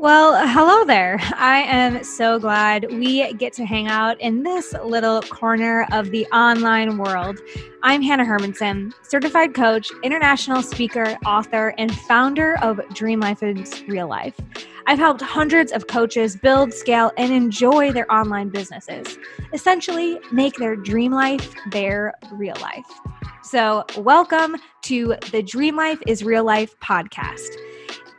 Well, hello there. I am so glad we get to hang out in this little corner of the online world. I'm Hannah Hermanson, certified coach, international speaker, author, and founder of Dream Life is Real Life. I've helped hundreds of coaches build, scale, and enjoy their online businesses. Essentially, make their dream life their real life. So, welcome to the Dream Life is Real Life podcast.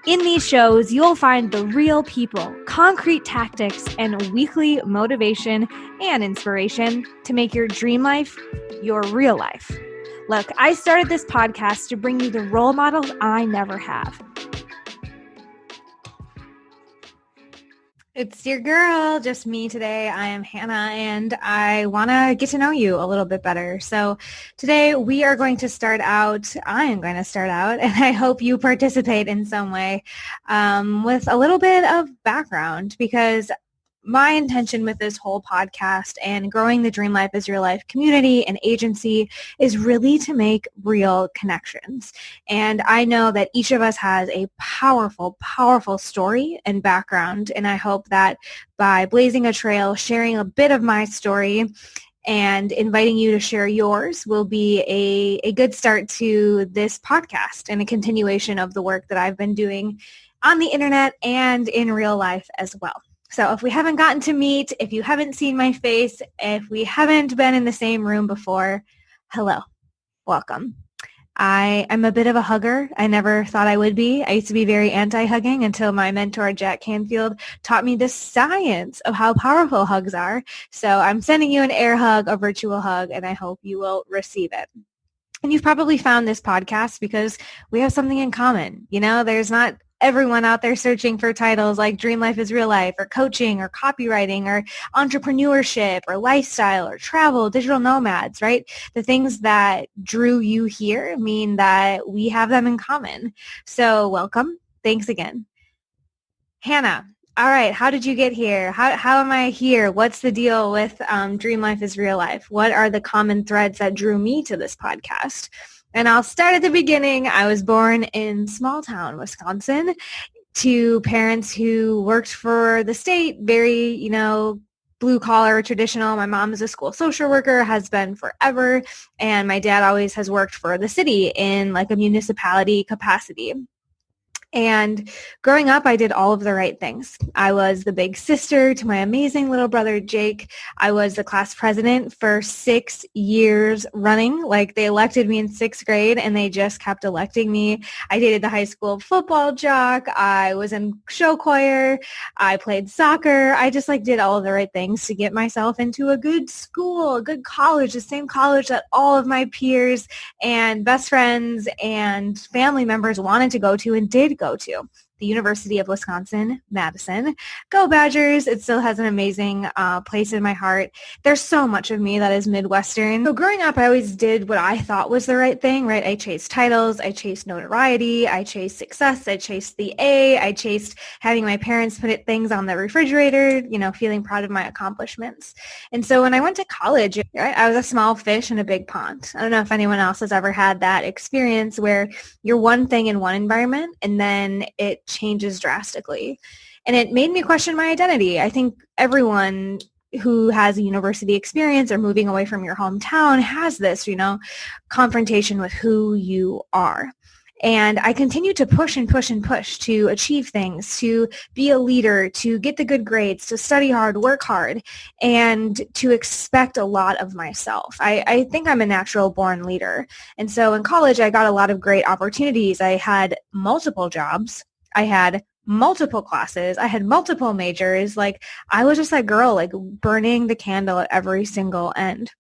In these shows, you'll find the real people, concrete tactics, and weekly motivation and inspiration to make your dream life your real life. Look, I started this podcast to bring you the role models I never have. It's your girl, just me today. I am Hannah, and I want to get to know you a little bit better. So today I am going to start out, and I hope you participate in some way with a little bit of background, because my intention with this whole podcast and growing the Dream Life is Real Life community and agency is really to make real connections. And I know that each of us has a powerful, powerful story and background. And I hope that by blazing a trail, sharing a bit of my story, and inviting you to share yours will be a good start to this podcast and a continuation of the work that I've been doing on the internet and in real life as well. So if we haven't gotten to meet, if you haven't seen my face, if we haven't been in the same room before, hello, welcome. I'm a bit of a hugger. I never thought I would be. I used to be very anti-hugging until my mentor, Jack Canfield, taught me the science of how powerful hugs are. So I'm sending you an air hug, a virtual hug, and I hope you will receive it. And you've probably found this podcast because we have something in common. You know, there's not everyone out there searching for titles like Dream Life is Real Life or coaching or copywriting or entrepreneurship or lifestyle or travel, digital nomads, right? The things that drew you here mean that we have them in common. So welcome. Thanks again. Hannah, all right. How did you get here? How am I here? What's the deal with Dream Life is Real Life? What are the common threads that drew me to this podcast? And I'll start at the beginning. I was born in small town, Wisconsin, to parents who worked for the state, very, blue collar, traditional. My mom is a school social worker, has been forever. And my dad always has worked for the city in like a municipality capacity. And growing up, I did all of the right things. I was the big sister to my amazing little brother, Jake. I was the class president for 6 years running. Like, they elected me in 6th grade, and they just kept electing me. I dated the high school football jock. I was in show choir. I played soccer. I just did all of the right things to get myself into a good school, a good college, the same college that all of my peers and best friends and family members wanted to go to and did go to, the University of Wisconsin-Madison. Go Badgers. It still has an amazing place in my heart. There's so much of me that is Midwestern. So growing up, I always did what I thought was the right thing, right? I chased titles. I chased notoriety. I chased success. I chased the A. I chased having my parents put things on the refrigerator, feeling proud of my accomplishments. And so when I went to college, right, I was a small fish in a big pond. I don't know if anyone else has ever had that experience where you're one thing in one environment and then it changes drastically. And it made me question my identity. I think everyone who has a university experience or moving away from your hometown has this, confrontation with who you are. And I continued to push and push and push to achieve things, to be a leader, to get the good grades, to study hard, work hard, and to expect a lot of myself. I think I'm a natural born leader. And so in college, I got a lot of great opportunities. I had multiple jobs. I had multiple classes. I had multiple majors. I was just that girl, burning the candle at every single end.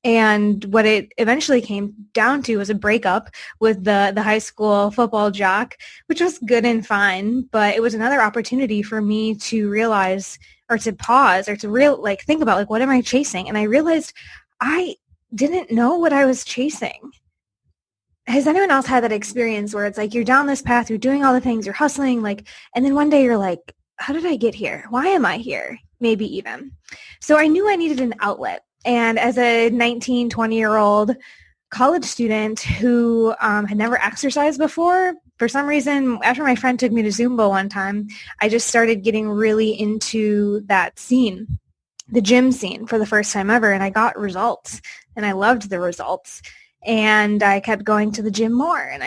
And what it eventually came down to was a breakup with the high school football jock, which was good and fine, but it was another opportunity for me to realize, or to pause, or to think about, what am I chasing? And I realized I didn't know what I was chasing. Has anyone else had that experience where it's you're down this path, you're doing all the things, you're hustling, and then one day you're like, how did I get here? Why am I here? Maybe even. So I knew I needed an outlet. And as a 19, 20-year-old college student who had never exercised before, For some reason, after my friend took me to Zumba one time, I just started getting really into that scene, the gym scene, for the first time ever, and I got results, and I loved the results, and I kept going to the gym more, and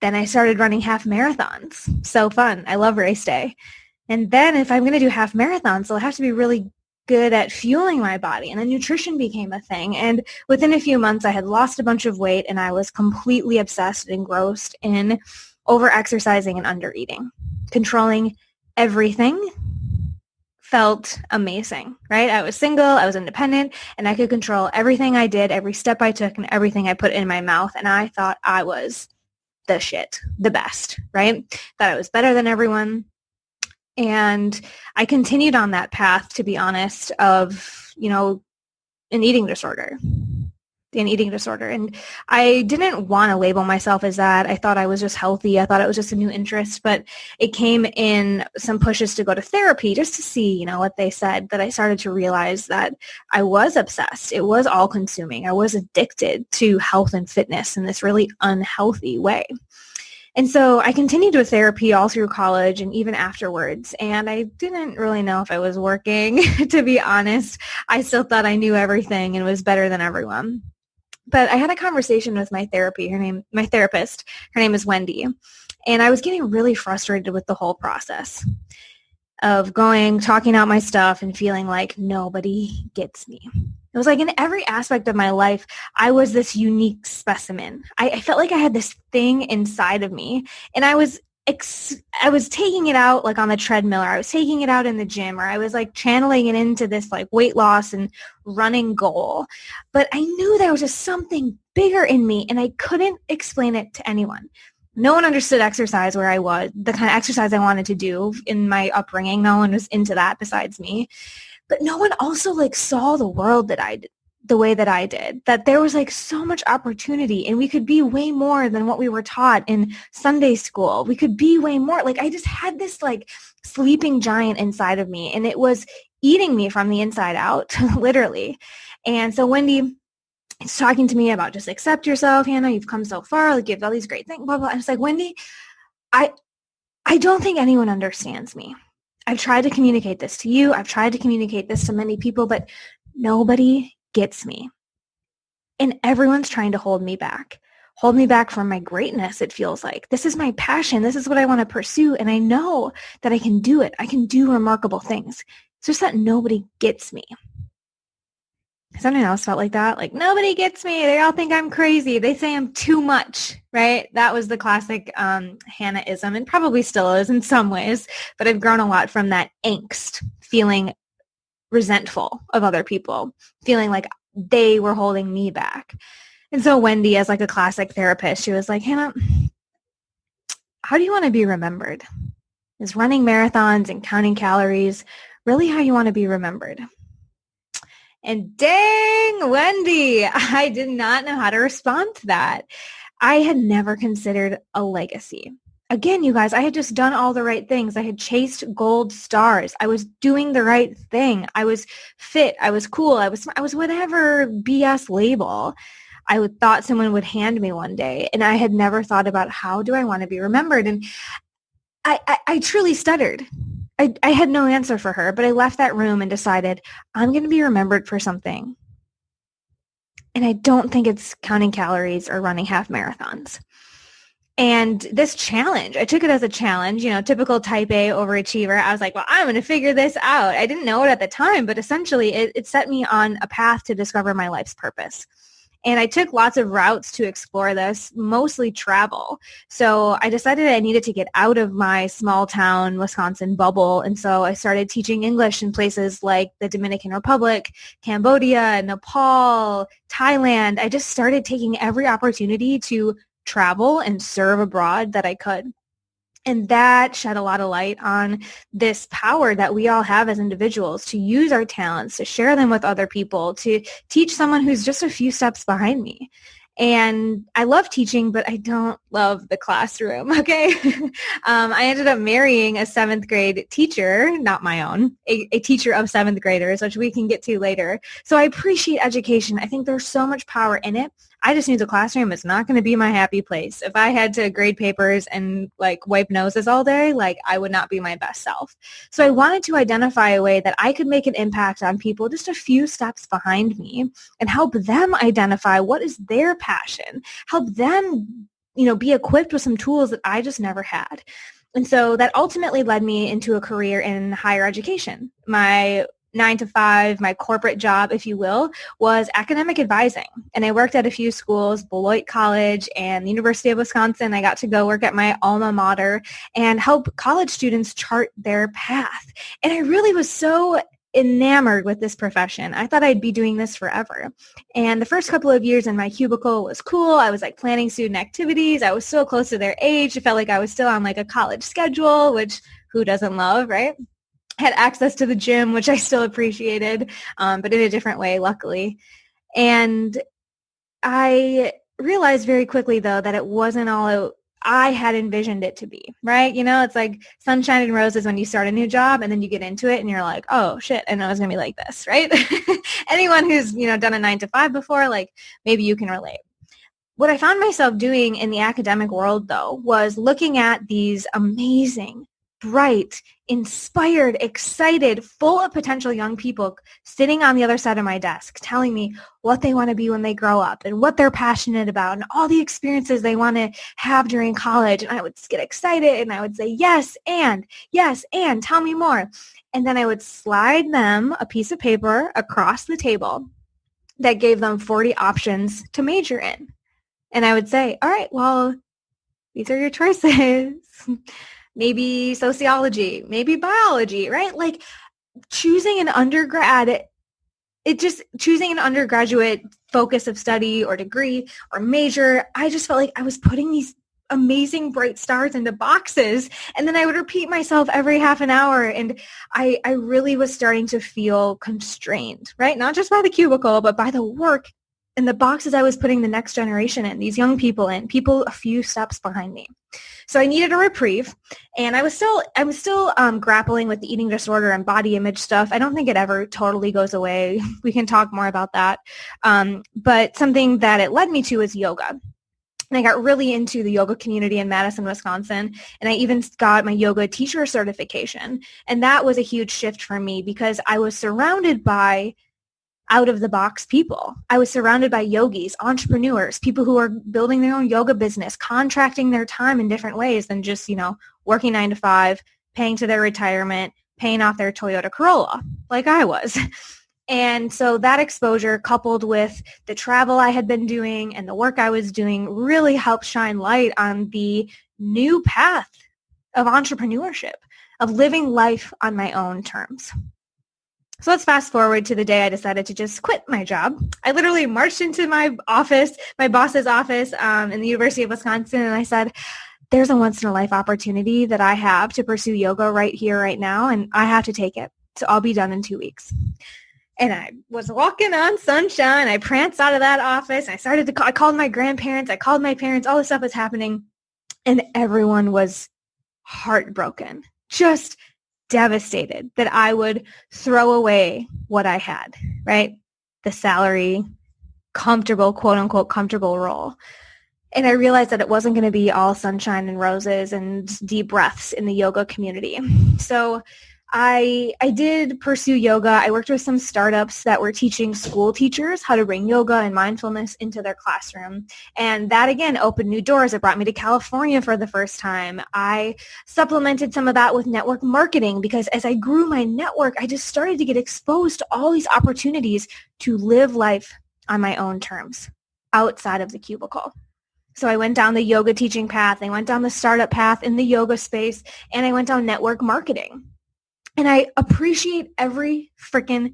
then I started running half marathons. So fun. I love race day. And then if I'm going to do half marathons, I'll have to be really good at fueling my body, and then nutrition became a thing. And within a few months, I had lost a bunch of weight, and I was completely obsessed and engrossed in over-exercising and under-eating. Controlling everything felt amazing, right? I was single, I was independent, and I could control everything I did, every step I took, and everything I put in my mouth. And I thought I was the shit, the best, right? Thought I was better than everyone. And I continued on that path, to be honest, of, an eating disorder. And I didn't want to label myself as that. I thought I was just healthy. I thought it was just a new interest, but it came in some pushes to go to therapy just to see, what they said, that I started to realize that I was obsessed. It was all consuming. I was addicted to health and fitness in this really unhealthy way. And so I continued with therapy all through college and even afterwards. And I didn't really know if I was working, to be honest. I still thought I knew everything and was better than everyone. But I had a conversation with my therapist. Her name is Wendy. And I was getting really frustrated with the whole process of talking out my stuff and feeling like nobody gets me. It was like in every aspect of my life, I was this unique specimen. I felt like I had this thing inside of me, and I was taking it out like on the treadmill, or I was taking it out in the gym, or I was like channeling it into this like weight loss and running goal. But I knew there was just something bigger in me, and I couldn't explain it to anyone. No one understood exercise where I was, the kind of exercise I wanted to do in my upbringing. No one was into that besides me. But no one also like saw the world the way that I did, that there was like so much opportunity, and we could be way more than what we were taught in Sunday school. We could be way more. Like I just had this like sleeping giant inside of me, and it was eating me from the inside out, literally. And so Wendy is talking to me about just accept yourself, Hannah, you've come so far, like you have all these great things, blah, blah. I was like, Wendy, I don't think anyone understands me. I've tried to communicate this to you. I've tried to communicate this to many people, but nobody gets me. And everyone's trying to hold me back from my greatness, it feels like. This is my passion. This is what I want to pursue. And I know that I can do it. I can do remarkable things. It's just that nobody gets me. Something else felt like that. Like, nobody gets me. They all think I'm crazy. They say I'm too much, right? That was the classic Hannah-ism, and probably still is in some ways. But I've grown a lot from that angst, feeling resentful of other people, feeling like they were holding me back. And so Wendy, as like a classic therapist, she was like, Hannah, how do you want to be remembered? Is running marathons and counting calories really how you want to be remembered? And dang, Wendy, I did not know how to respond to that. I had never considered a legacy. Again, you guys, I had just done all the right things. I had chased gold stars. I was doing the right thing. I was fit. I was cool. I was whatever BS label I thought someone would hand me one day. And I had never thought about how do I want to be remembered? And I truly stuttered. I had no answer for her, but I left that room and decided I'm going to be remembered for something. And I don't think it's counting calories or running half marathons. And this challenge, I took it as a challenge, typical type A overachiever. I was like, well, I'm going to figure this out. I didn't know it at the time, but essentially it set me on a path to discover my life's purpose. And I took lots of routes to explore this, mostly travel. So I decided I needed to get out of my small town Wisconsin bubble. And so I started teaching English in places like the Dominican Republic, Cambodia, Nepal, Thailand. I just started taking every opportunity to travel and serve abroad that I could. And that shed a lot of light on this power that we all have as individuals to use our talents, to share them with other people, to teach someone who's just a few steps behind me. And I love teaching, but I don't love the classroom, okay? I ended up marrying a 7th grade teacher, not my own, a teacher of 7th graders, which we can get to later. So I appreciate education. I think there's so much power in it. I just knew the classroom is not going to be my happy place. If I had to grade papers and like wipe noses all day, like I would not be my best self. So I wanted to identify a way that I could make an impact on people just a few steps behind me and help them identify what is their passion, help them, be equipped with some tools that I just never had. And so that ultimately led me into a career in higher education. My 9 to 5, my corporate job, if you will, was academic advising. And I worked at a few schools, Beloit College and the University of Wisconsin. I got to go work at my alma mater and help college students chart their path. And I really was so enamored with this profession. I thought I'd be doing this forever. And the first couple of years in my cubicle was cool. I was like planning student activities. I was so close to their age. It felt like I was still on like a college schedule, which who doesn't love, right? Had access to the gym, which I still appreciated, but in a different way, luckily. And I realized very quickly, though, that it wasn't all I had envisioned it to be, right? It's like sunshine and roses when you start a new job and then you get into it and you're like, oh, shit, I know it's going to be like this, right? Anyone who's, done a 9 to 5 before, like maybe you can relate. What I found myself doing in the academic world, though, was looking at these amazing, bright, inspired, excited, full of potential young people sitting on the other side of my desk telling me what they want to be when they grow up and what they're passionate about and all the experiences they want to have during college. And I would get excited and I would say, yes, and tell me more. And then I would slide them a piece of paper across the table that gave them 40 options to major in. And I would say, all right, well, these are your choices. Maybe sociology, maybe biology, right? Like choosing an undergraduate focus of study or degree or major, I just felt like I was putting these amazing bright stars into boxes. And then I would repeat myself every half an hour. And I really was starting to feel constrained, right? Not just by the cubicle, but by the work and the boxes I was putting the next generation in, these young people in, people a few steps behind me. So I needed a reprieve, and I was still grappling with the eating disorder and body image stuff. I don't think it ever totally goes away. We can talk more about that. But something that it led me to is yoga. And I got really into the yoga community in Madison, Wisconsin, and I even got my yoga teacher certification. And that was a huge shift for me because I was surrounded by out-of-the-box people. I was surrounded by yogis, entrepreneurs, people who are building their own yoga business, contracting their time in different ways than just, working 9 to 5, paying to their retirement, paying off their Toyota Corolla, like I was. And so that exposure coupled with the travel I had been doing and the work I was doing really helped shine light on the new path of entrepreneurship, of living life on my own terms. So let's fast forward to the day I decided to just quit my job. I literally marched into my office, my boss's office in the University of Wisconsin, and I said, there's a once-in-a-life opportunity that I have to pursue yoga right here, right now, and I have to take it. So I'll be done in 2 weeks. And I was walking on sunshine. I pranced out of that office. I called my grandparents. I called my parents. All this stuff was happening. And everyone was heartbroken, just devastated that I would throw away what I had, right? The salary, comfortable, quote unquote, comfortable role. And I realized that it wasn't going to be all sunshine and roses and deep breaths in the yoga community. So I did pursue yoga. I worked with some startups that were teaching school teachers how to bring yoga and mindfulness into their classroom. And that, again, opened new doors. It brought me to California for the first time. I supplemented some of that with network marketing because as I grew my network, I just started to get exposed to all these opportunities to live life on my own terms outside of the cubicle. So I went down the yoga teaching path. I went down the startup path in the yoga space, and I went down network marketing. And I appreciate every freaking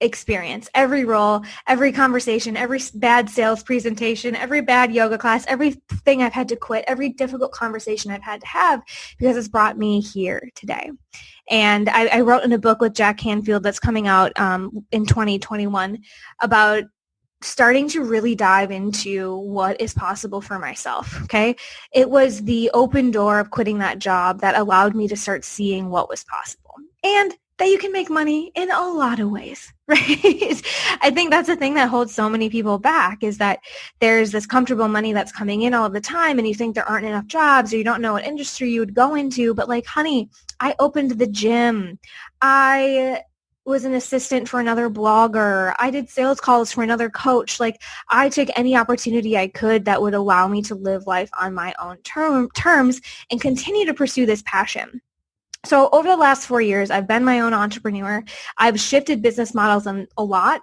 experience, every role, every conversation, every bad sales presentation, every bad yoga class, everything I've had to quit, every difficult conversation I've had to have because it's brought me here today. And I wrote in a book with Jack Canfield that's coming out in 2021 about starting to really dive into what is possible for myself, okay? It was the open door of quitting that job that allowed me to start seeing what was possible. And that you can make money in a lot of ways, right? I think that's the thing that holds so many people back, is that there's this comfortable money that's coming in all of the time, and you think there aren't enough jobs, or you don't know what industry you would go into. But like, honey, I opened the gym. I was an assistant for another blogger. I did sales calls for another coach. Like, I took any opportunity I could that would allow me to live life on my own terms and continue to pursue this passion. So over the last 4 years, I've been my own entrepreneur. I've shifted business models a lot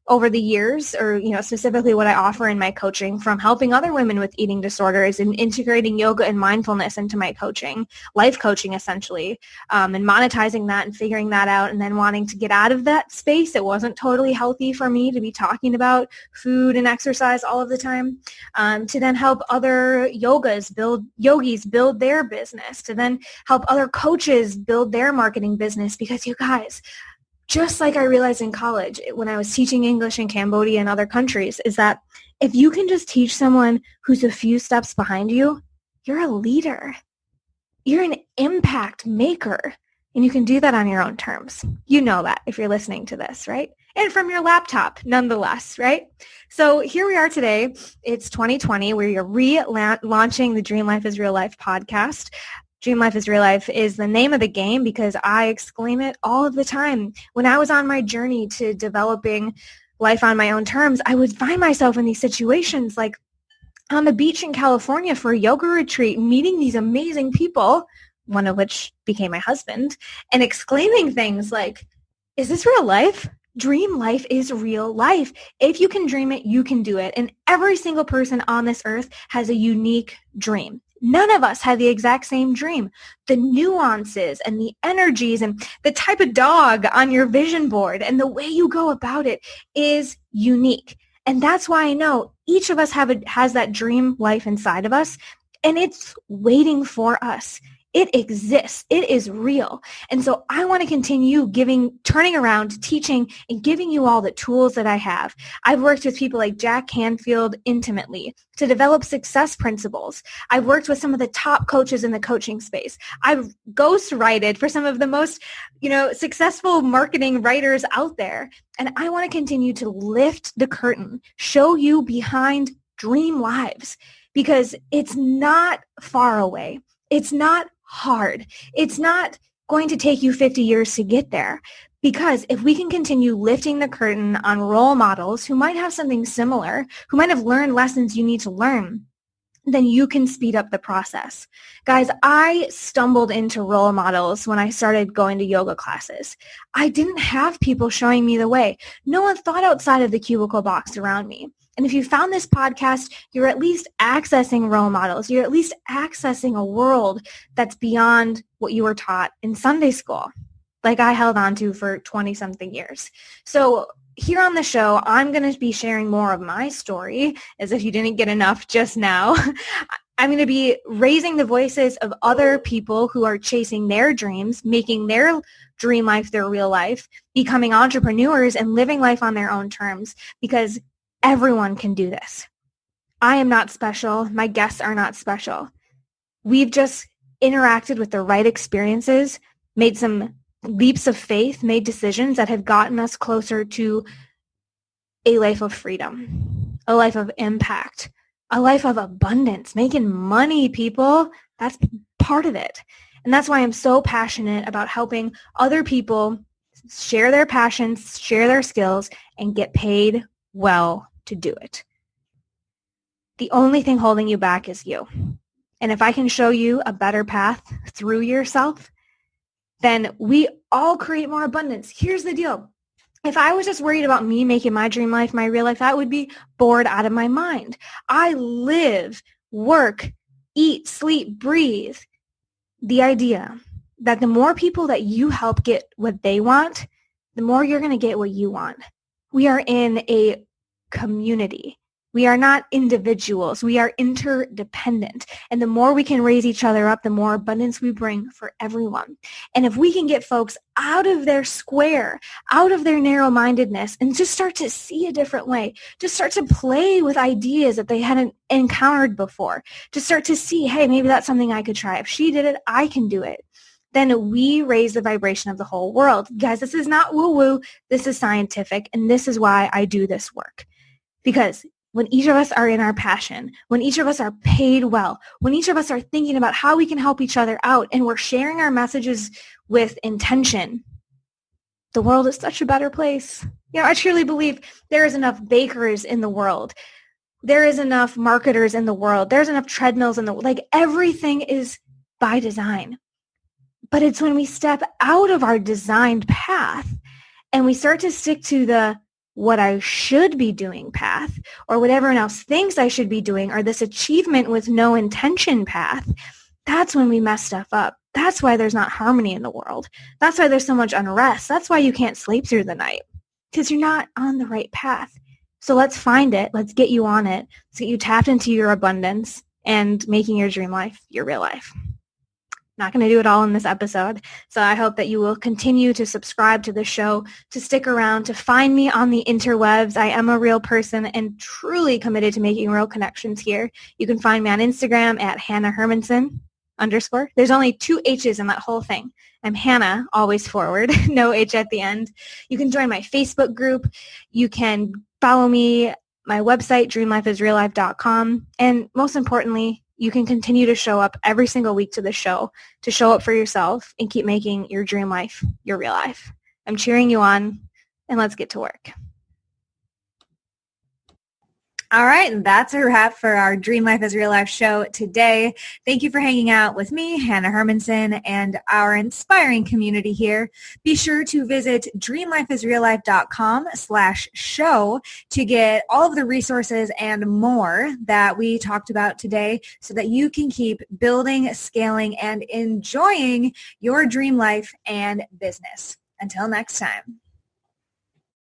over the years, or, specifically what I offer in my coaching, from helping other women with eating disorders and integrating yoga and mindfulness into my coaching, life coaching essentially, and monetizing that and figuring that out, and then wanting to get out of that space. It wasn't totally healthy for me to be talking about food and exercise all of the time, to then help other yogis build their business, to then help other coaches build their marketing business. Because you guys, just like I realized in college when I was teaching English in Cambodia and other countries, is that if you can just teach someone who's a few steps behind you, you're a leader. You're an impact maker. And you can do that on your own terms. You know that if you're listening to this, right? And from your laptop, nonetheless, right? So here we are today. It's 2020. We're relaunching the Dream Life is Real Life podcast. Dream Life is Real Life is the name of the game because I exclaim it all of the time. When I was on my journey to developing life on my own terms, I would find myself in these situations, like on the beach in California for a yoga retreat, meeting these amazing people, one of which became my husband, and exclaiming things like, is this real life? Dream life is real life. If you can dream it, you can do it. And every single person on this earth has a unique dream. None of us have the exact same dream. The nuances and the energies and the type of dog on your vision board and the way you go about it is unique. And that's why I know each of us has that dream life inside of us, and it's waiting for us. It exists. It is real. And so I want to continue turning around, teaching, and giving you all the tools that I have. I've worked with people like Jack Canfield intimately to develop success principles. I've worked with some of the top coaches in the coaching space. I've ghostwrited for some of the most, successful marketing writers out there. And I want to continue to lift the curtain, show you behind dream lives, because it's not far away. It's not hard. It's not going to take you 50 years to get there, because if we can continue lifting the curtain on role models who might have something similar, who might have learned lessons you need to learn, then you can speed up the process. Guys, I stumbled into role models when I started going to yoga classes. I didn't have people showing me the way. No one thought outside of the cubicle box around me. And if you found this podcast, you're at least accessing role models. You're at least accessing a world that's beyond what you were taught in Sunday school, like I held on to for 20-something years. So here on the show, I'm going to be sharing more of my story, as if you didn't get enough just now. I'm going to be raising the voices of other people who are chasing their dreams, making their dream life their real life, becoming entrepreneurs and living life on their own terms, because everyone can do this. I am not special. My guests are not special. We've just interacted with the right experiences, made some leaps of faith, made decisions that have gotten us closer to a life of freedom, a life of impact, a life of abundance, making money, people. That's part of it. And that's why I'm so passionate about helping other people share their passions, share their skills, and get paid well to do it. The only thing holding you back is you. And if I can show you a better path through yourself, then we all create more abundance. Here's the deal. If I was just worried about me making my dream life my real life, I would be bored out of my mind. I live, work, eat, sleep, breathe the idea that the more people that you help get what they want, the more you're going to get what you want. We are in a community. We are not individuals. We are interdependent. And the more we can raise each other up, the more abundance we bring for everyone. And if we can get folks out of their square, out of their narrow-mindedness, and just start to see a different way, just start to play with ideas that they hadn't encountered before, just start to see, hey, maybe that's something I could try. If she did it, I can do it. then we raise the vibration of the whole world. Guys, this is not woo-woo. This is scientific, and this is why I do this work. Because when each of us are in our passion, when each of us are paid well, when each of us are thinking about how we can help each other out, and we're sharing our messages with intention, the world is such a better place. I truly believe there is enough bakers in the world. There is enough marketers in the world. There's enough treadmills in the world. Like, everything is by design. But it's when we step out of our designed path and we start to stick to the what I should be doing path, or what everyone else thinks I should be doing, or this achievement with no intention path, that's when we mess stuff up. That's why there's not harmony in the world. That's why there's so much unrest. That's why you can't sleep through the night, because you're not on the right path. So let's find it. Let's get you on it. Let's get you tapped into your abundance and making your dream life your real life. Not going to do it all in this episode. So I hope that you will continue to subscribe to the show, to stick around, to find me on the interwebs. I am a real person and truly committed to making real connections here. You can find me on Instagram at Hannah Hermanson _. There's only 2 H's in that whole thing. I'm Hannah, always forward, no H at the end. You can join my Facebook group. You can follow me, my website, dreamlifeisreallife.com. And most importantly, you can continue to show up every single week to the show, to show up for yourself and keep making your dream life your real life. I'm cheering you on, and let's get to work. All right, and that's a wrap for our Dream Life is Real Life show today. Thank you for hanging out with me, Hannah Hermanson, and our inspiring community here. Be sure to visit dreamlifeisreallife.com/show to get all of the resources and more that we talked about today so that you can keep building, scaling, and enjoying your dream life and business. Until next time.